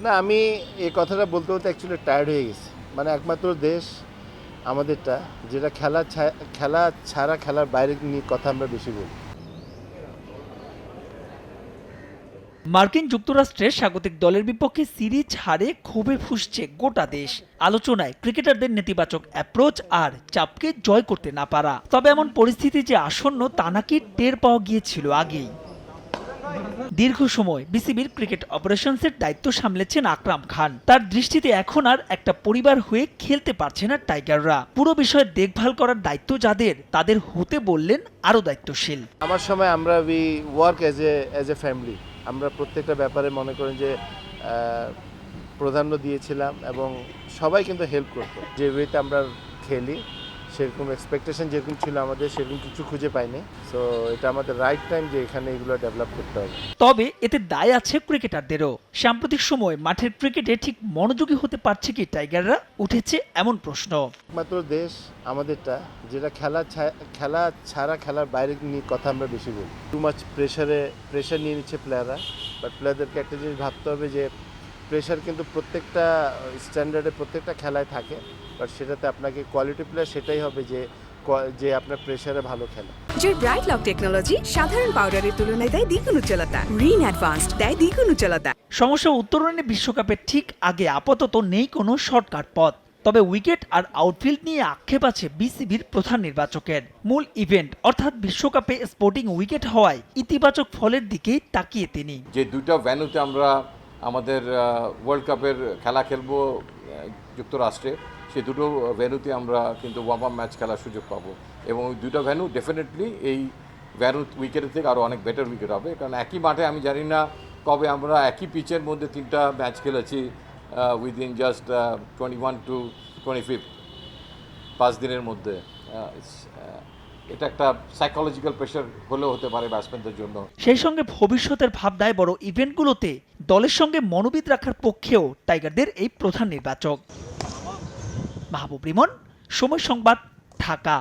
না, আমি এই কথাটা বলতে বলতে অ্যাকচুয়ালি টায়ার্ড হয়ে গেছি। মানে একমাত্র দেশ আমাদেরটা যেটা খেলা ছাড়া খেলার বাইরে নিয়ে কথা আমরা বেশি বলি। মার্কিন যুক্তরাষ্ট্রের স্বাগতিক দলের বিপক্ষে সিরিজ হারে ক্ষোভে ফুঁসছে গোটা দেশ। আলোচনায় ক্রিকেটারদের নেতিবাচক অ্যাপ্রোচ আর চাপকে জয় করতে না পারা। তবে এমন পরিস্থিতি যে আসন্ন তা নাকি টের পাওয়া গিয়েছিল আগেই। দীর্ঘ সময় বিসিবির ক্রিকেট অপারেশনসের দায়িত্ব সামলেছেন আকরাম খান। তার দৃষ্টিতে এখন আর একটা পরিবার হয়ে খেলতে পারছে না টাইগাররা। পুরো বিষয়ে দেখভাল করার দায়িত্ব যাদের, তাদের হতে বললেন আরো দায়িত্বশীল। আমার সময় আমরা we work as a family. আমরা প্রত্যেকটা ব্যাপারে মনে করেন যে প্রাধান্য দিয়েছিলাম এবং সবাই কিন্তু হেল্প করতো। যে ওয়েতে আমরা খেলি সেরকম এক্সপেকটেশন যেরকম ছিল আমাদের সেরকম কিছু খুঁজে পাইনি। সো এটা আমাদের রাইট টাইম যে এখানে এগুলো ডেভেলপ করতে হবে। তবে এতে দায় আছে ক্রিকেটারদেরও। সাম্প্রতিক সময় মাঠের ক্রিকেটে ঠিক মনোযোগী হতে পারছে কি টাইগাররা, উঠেছে এমন প্রশ্ন। একমাত্র দেশ আমাদেরটা যেটা খেলা ছাড়া খেলার বাইরে নিয়ে কথা আমরা বেশি বলি। টু মাচ প্রেশার নিয়ে নিচ্ছে প্লেয়াররা। বাট প্লেয়ারদেরকে একটা জিনিস ভাবতে হবে যে প্রেশার কিন্তু প্রত্যেকটা স্ট্যান্ডার্ডে প্রত্যেকটা খেলায় থাকে। বাট সেটাতে আপনাকে কোয়ালিটি প্লেয়ার সেটাই হবে যে আপনার প্রেশারে ভালো খেলে। জোর ব্রাইট লক টেকনোলজি সাধারণ পাউডারের তুলনায় দেয় দ্বিগুণ উজ্জ্বলতা। রিন অ্যাডভান্সড দেয় দ্বিগুণ উজ্জ্বলতা। সমস্যা উত্তরণে বিশ্বকাপের ঠিক আগে আপাতত নেই কোনো শর্টকাট পথ। তবে উইকেট আর আউটফিল্ড নিয়ে আক্ষেপ আছে বিসিবির প্রধান নির্বাচকের। মূল ইভেন্ট অর্থাৎ বিশ্বকাপে স্পোর্টিং উইকেট হওয়ায় ইতিবাচক ফলের দিকেই তাকিয়ে তিনি। যে দুইটা ভেন্যুতে আমরা আমাদের ওয়ার্ল্ড কাপের খেলা খেলবো যুক্তরাষ্ট্রে, সেই দুটো ভেন্যুতে আমরা কিন্তু ওয়ার্ম আপ ম্যাচ খেলার সুযোগ পাবো এবং ওই দুটো ভেন্যু ডেফিনেটলি এই ভেন্যু উইকেটের থেকে আরও অনেক বেটার উইকেট হবে। কারণ একই মাঠে আমি জানি না কবে আমরা একই পিচের মধ্যে তিনটা ম্যাচ খেলেছি উইদিন জাস্ট 21 to 25 5 দিনের মধ্যে। এটা একটা সাইকোলজিক্যাল প্রেশার হলেও হতে পারে ব্যাটসম্যানদের জন্য। সেই সঙ্গে ভবিষ্যতের ভাবনায় বড় ইভেন্টগুলোতে দলের সঙ্গে মনোবিদ রাখার পক্ষেও টাইগারদের এই প্রধান নির্বাচক। মাহবুব রিমন, সময় সংবাদ, ঢাকা।